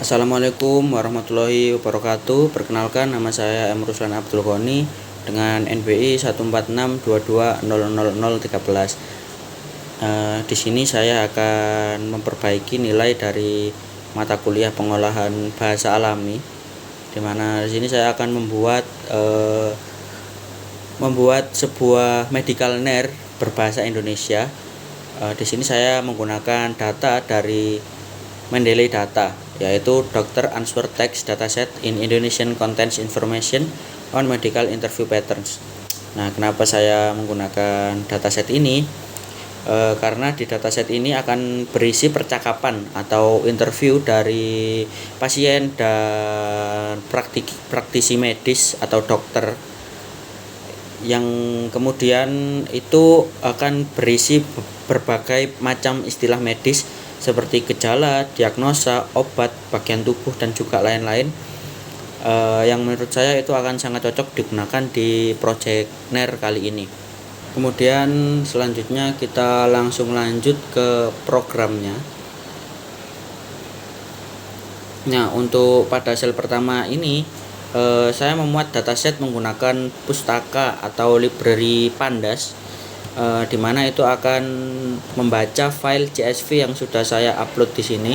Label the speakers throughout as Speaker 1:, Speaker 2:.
Speaker 1: Assalamualaikum warahmatullahi wabarakatuh. Perkenalkan, nama saya M. Ruslan Abdul Ghani dengan NBI 14622000013. Di sini saya akan memperbaiki nilai dari mata kuliah pengolahan bahasa alami, di mana di sini saya akan membuat sebuah medical nerd berbahasa Indonesia. Di sini saya menggunakan data dari Mendeley Data, yaitu Dr. Answer Text Dataset in Indonesian Contents Information on Medical Interview Patterns. Nah, kenapa saya menggunakan dataset ini? Karena di dataset ini akan berisi percakapan atau interview dari pasien dan praktisi medis atau dokter, yang kemudian itu akan berisi berbagai macam istilah medis seperti gejala, diagnosa, obat, bagian tubuh, dan juga lain-lain, yang menurut saya itu akan sangat cocok digunakan di project NER kali ini. Kemudian selanjutnya kita langsung lanjut ke programnya. Nah, untuk pada sel pertama ini saya memuat dataset menggunakan pustaka atau library Pandas, di mana itu akan membaca file CSV yang sudah saya upload di sini.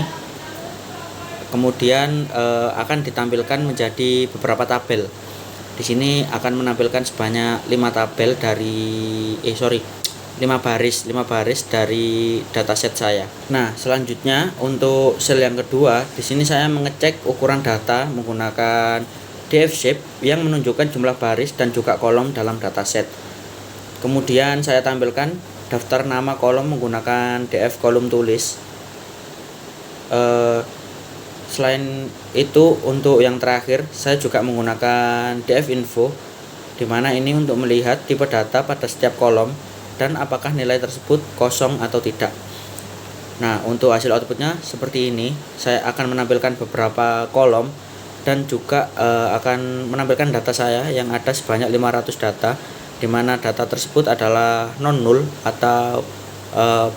Speaker 1: Kemudian akan ditampilkan menjadi beberapa tabel. Di sini akan menampilkan sebanyak 5 tabel dari 5 baris dari dataset saya. Nah, selanjutnya untuk sel yang kedua, di sini saya mengecek ukuran data menggunakan DF shape yang menunjukkan jumlah baris dan juga kolom dalam dataset. Kemudian saya tampilkan daftar nama kolom menggunakan DF kolom tulis. Selain itu, untuk yang terakhir saya juga menggunakan DF info, di mana ini untuk melihat tipe data pada setiap kolom dan apakah nilai tersebut kosong atau tidak. Nah, untuk hasil outputnya seperti ini. Saya akan menampilkan beberapa kolom dan juga akan menampilkan data saya yang ada sebanyak 500 data, di mana data tersebut adalah non-null atau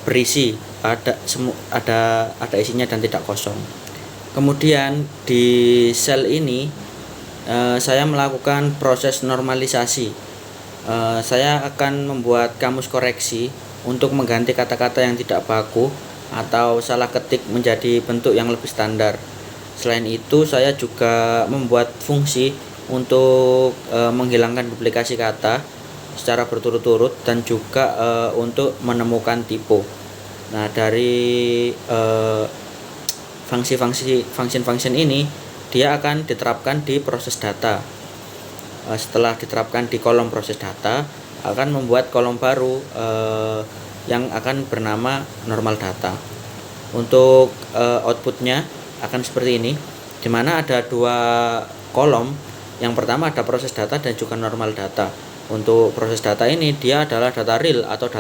Speaker 1: berisi, ada isinya dan tidak kosong. Kemudian di sel ini saya melakukan proses normalisasi. Saya akan membuat kamus koreksi untuk mengganti kata-kata yang tidak baku atau salah ketik menjadi bentuk yang lebih standar. Selain itu, saya juga membuat fungsi untuk menghilangkan duplikasi kata secara berturut-turut dan juga untuk menemukan tipe. Nah, dari function ini dia akan diterapkan di proses data. Setelah diterapkan di kolom proses data, akan membuat kolom baru yang akan bernama normal data. Untuk outputnya akan seperti ini, di mana ada 2 kolom. Yang pertama ada proses data dan juga normal data. Untuk proses data ini dia adalah data real atau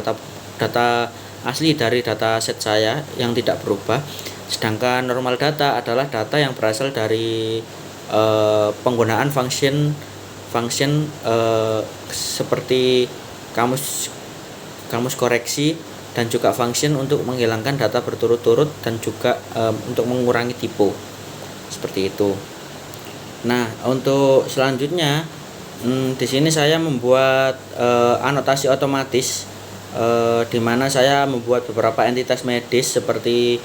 Speaker 1: data asli dari dataset saya yang tidak berubah. Sedangkan normal data adalah data yang berasal dari penggunaan function seperti kamus koreksi dan juga function untuk menghilangkan data berturut-turut dan juga untuk mengurangi tipe, seperti itu. Nah, untuk selanjutnya di sini saya membuat anotasi otomatis, di mana saya membuat beberapa entitas medis seperti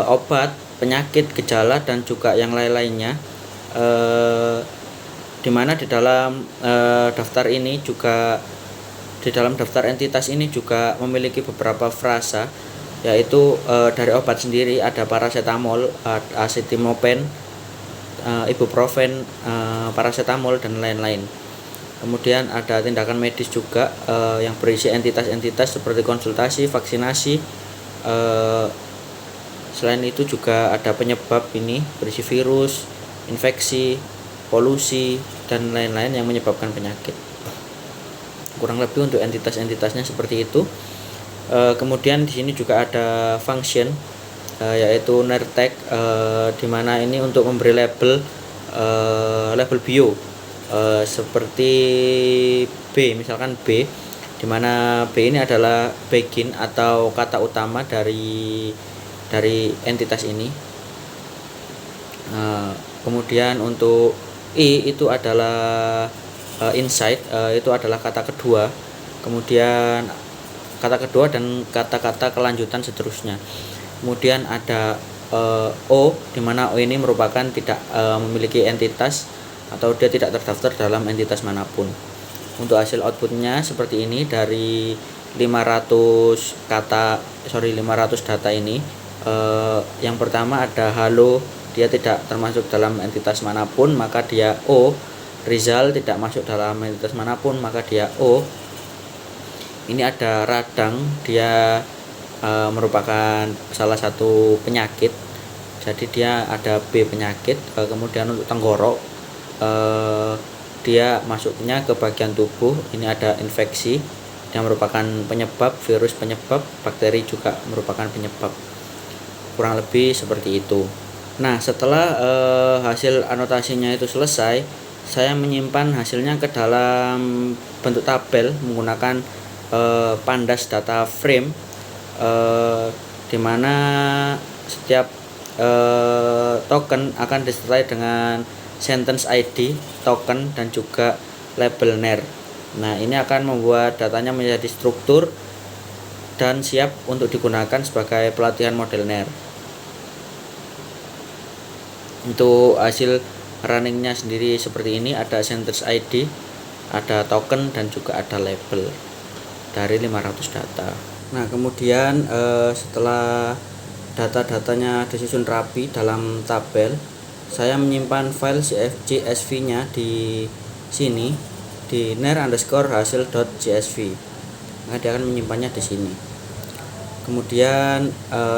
Speaker 1: obat, penyakit, gejala, dan juga yang lain-lainnya, di mana di dalam daftar entitas ini juga memiliki beberapa frasa, yaitu dari obat sendiri ada paracetamol, acetaminophen, ibuprofen, paracetamol, dan lain-lain. Kemudian ada tindakan medis juga yang berisi entitas-entitas seperti konsultasi, vaksinasi. Selain itu juga ada penyebab, ini berisi virus, infeksi, polusi, dan lain-lain yang menyebabkan penyakit. Kurang lebih untuk entitas-entitasnya seperti itu. Kemudian di sini juga ada function, yaitu nertag, di mana ini untuk memberi label bio, seperti B, misalkan B, di mana B ini adalah begin atau kata utama dari entitas ini. Kemudian untuk I itu adalah insight, itu adalah kata kedua, kemudian kata kedua dan kata-kata kelanjutan seterusnya. Kemudian ada O, di mana O ini merupakan tidak memiliki entitas atau dia tidak terdaftar dalam entitas manapun. Untuk hasil outputnya seperti ini. Dari 500 data ini, yang pertama ada halo, dia tidak termasuk dalam entitas manapun, maka dia O. Rizal tidak masuk dalam entitas manapun, maka dia O. Ini ada radang, dia merupakan salah satu penyakit, jadi dia ada B penyakit. Kemudian untuk tenggorok, dia masuknya ke bagian tubuh, ini ada infeksi, yang merupakan penyebab, virus penyebab, bakteri juga merupakan penyebab. Kurang lebih seperti itu. Nah, setelah hasil anotasinya itu selesai, saya menyimpan hasilnya ke dalam bentuk tabel menggunakan pandas data frame, di mana setiap token akan disertai dengan sentence ID, token, dan juga label NER. Nah, ini akan membuat datanya menjadi struktur dan siap untuk digunakan sebagai pelatihan model NER. Untuk hasil runningnya sendiri seperti ini, ada sentence ID, ada token, dan juga ada label dari 500 data. Nah, kemudian setelah data-datanya disusun rapi dalam tabel, saya menyimpan file CSV-nya di sini, di ner_hasil.csv. Nah, dia akan menyimpannya di sini. Kemudian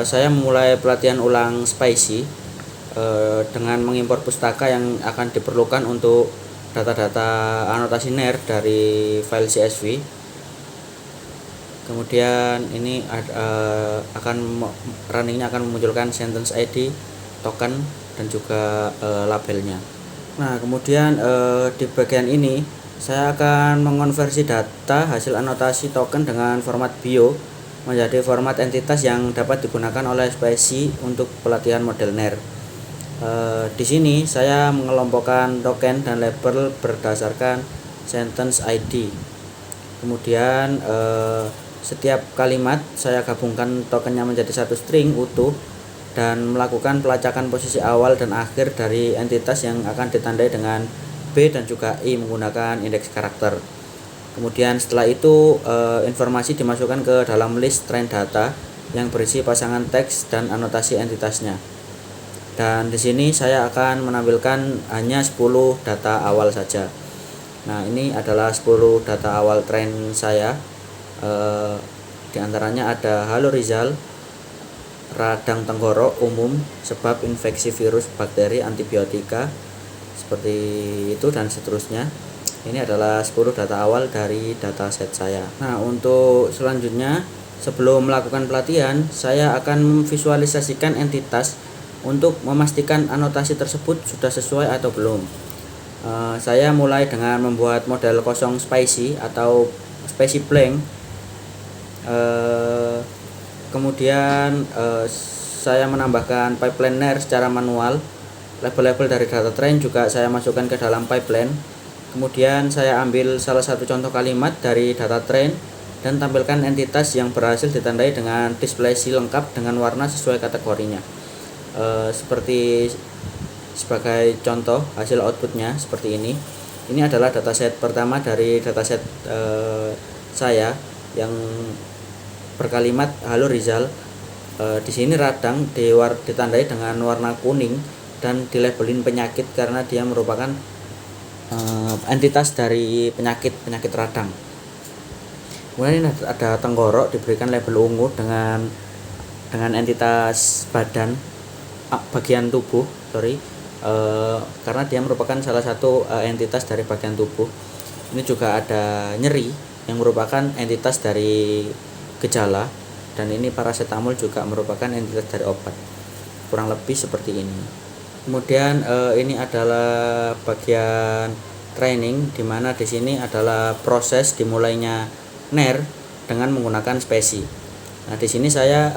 Speaker 1: saya memulai pelatihan ulang Spicy dengan mengimpor pustaka yang akan diperlukan untuk data-data anotasi NER dari file CSV. Kemudian ini runningnya akan memunculkan sentence ID, token, dan juga labelnya. Nah, kemudian di bagian ini saya akan mengonversi data hasil anotasi token dengan format bio menjadi format entitas yang dapat digunakan oleh Spicy untuk pelatihan model NER. Di sini saya mengelompokkan token dan label berdasarkan sentence ID. Kemudian setiap kalimat saya gabungkan tokennya menjadi satu string utuh dan melakukan pelacakan posisi awal dan akhir dari entitas yang akan ditandai dengan B dan juga I menggunakan indeks karakter. Kemudian setelah itu informasi dimasukkan ke dalam list train data yang berisi pasangan teks dan anotasi entitasnya. Dan di sini saya akan menampilkan hanya 10 data awal saja. Nah, ini adalah 10 data awal train saya. Di antaranya ada halo Rizal, radang tenggorok umum sebab infeksi virus bakteri antibiotika, seperti itu dan seterusnya. Ini adalah 10 data awal dari dataset saya. Nah, untuk selanjutnya, sebelum melakukan pelatihan, saya akan memvisualisasikan entitas untuk memastikan anotasi tersebut sudah sesuai atau belum. Saya mulai dengan membuat model kosong Spicy atau Spicy blank. Kemudian saya menambahkan pipeline NER secara manual. Label-label dari data train juga saya masukkan ke dalam pipeline. Kemudian saya ambil salah satu contoh kalimat dari data train dan tampilkan entitas yang berhasil ditandai dengan display C lengkap dengan warna sesuai kategorinya. Seperti sebagai contoh hasil outputnya seperti ini. Ini adalah dataset pertama dari dataset saya yang berkalimat halo Rizal. Di sini radang ditandai dengan warna kuning dan dilabelin penyakit karena dia merupakan entitas dari penyakit radang. Kemudian ada tenggorok diberikan label ungu dengan entitas bagian tubuh, karena dia merupakan salah satu entitas dari bagian tubuh. Ini juga ada nyeri yang merupakan entitas dari gejala, dan ini paracetamol juga merupakan entitas dari obat. Kurang lebih seperti ini. Kemudian ini adalah bagian training, di mana di sini adalah proses dimulainya NER dengan menggunakan Spicy. Nah, di sini saya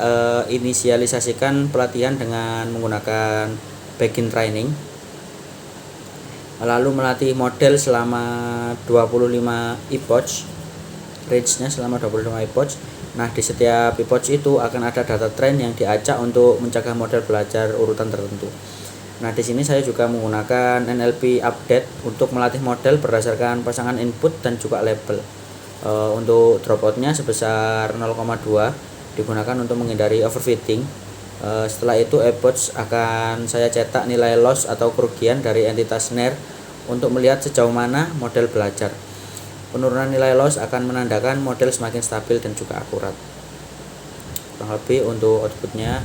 Speaker 1: inisialisasikan pelatihan dengan menggunakan begin training, lalu melatih model selama 25 epoch, range-nya selama 25 epoch. Nah, di setiap epoch itu akan ada data train yang diacak untuk mencegah model belajar urutan tertentu. Nah, di sini saya juga menggunakan NLP update untuk melatih model berdasarkan pasangan input dan juga label. Untuk dropoutnya sebesar 0,2 digunakan untuk menghindari overfitting. Setelah itu epoch akan saya cetak nilai loss atau kerugian dari entitas snare untuk melihat sejauh mana model belajar. Penurunan nilai loss akan menandakan model semakin stabil dan juga akurat. Kurang lebih untuk outputnya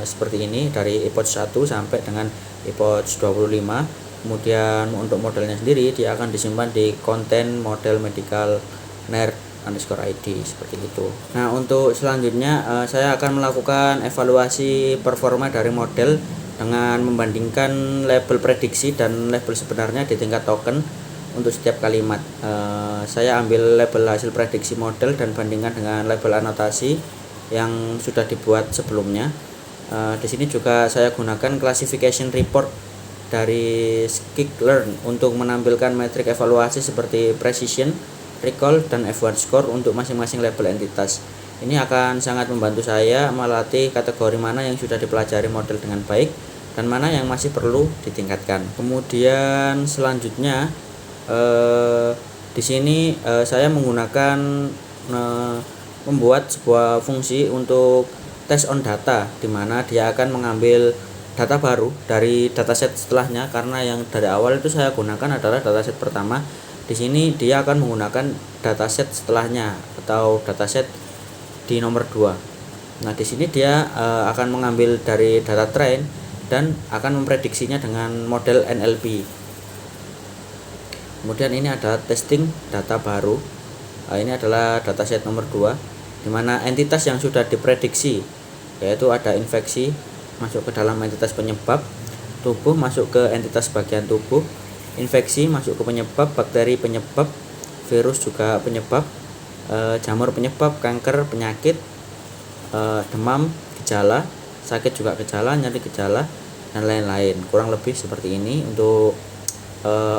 Speaker 1: seperti ini dari epoch 1 sampai dengan epoch 25. Kemudian untuk modelnya sendiri dia akan disimpan di konten model medical nerd_id seperti itu. Nah, untuk selanjutnya saya akan melakukan evaluasi performa dari model dengan membandingkan label prediksi dan label sebenarnya di tingkat token. Untuk setiap kalimat saya ambil label hasil prediksi model dan bandingkan dengan label anotasi yang sudah dibuat sebelumnya. Di sini juga saya gunakan classification report dari Skiklearn untuk menampilkan metrik evaluasi seperti precision, recall, dan F1 score untuk masing-masing label entitas. Ini akan sangat membantu saya melatih kategori mana yang sudah dipelajari model dengan baik dan mana yang masih perlu ditingkatkan. Kemudian selanjutnya di sini saya menggunakan membuat sebuah fungsi untuk test on data, di mana dia akan mengambil data baru dari dataset setelahnya, karena yang dari awal itu saya gunakan adalah dataset pertama. Di sini dia akan menggunakan dataset setelahnya atau dataset di nomor 2. Nah, di sini dia akan mengambil dari data train dan akan memprediksinya dengan model NLP. Kemudian ini adalah testing data baru. Ini adalah dataset nomor 2, di mana entitas yang sudah diprediksi yaitu ada infeksi masuk ke dalam entitas penyebab, tubuh masuk ke entitas bagian tubuh, infeksi masuk ke penyebab, bakteri penyebab, virus juga penyebab, jamur penyebab, kanker penyakit, demam gejala, sakit juga gejala, nyeri gejala, dan lain-lain. Kurang lebih seperti ini untuk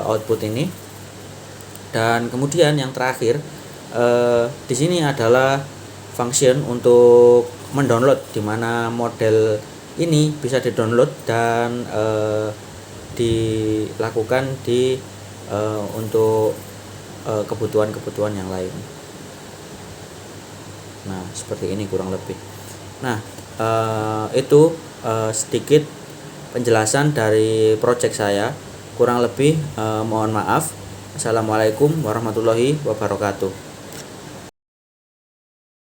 Speaker 1: output ini. Dan kemudian yang terakhir di sini adalah function untuk mendownload, di mana model ini bisa didownload dan dilakukan di untuk kebutuhan-kebutuhan yang lain. Nah, seperti ini kurang lebih. Nah, itu sedikit penjelasan dari project saya. Kurang lebih mohon maaf. Assalamualaikum warahmatullahi wabarakatuh.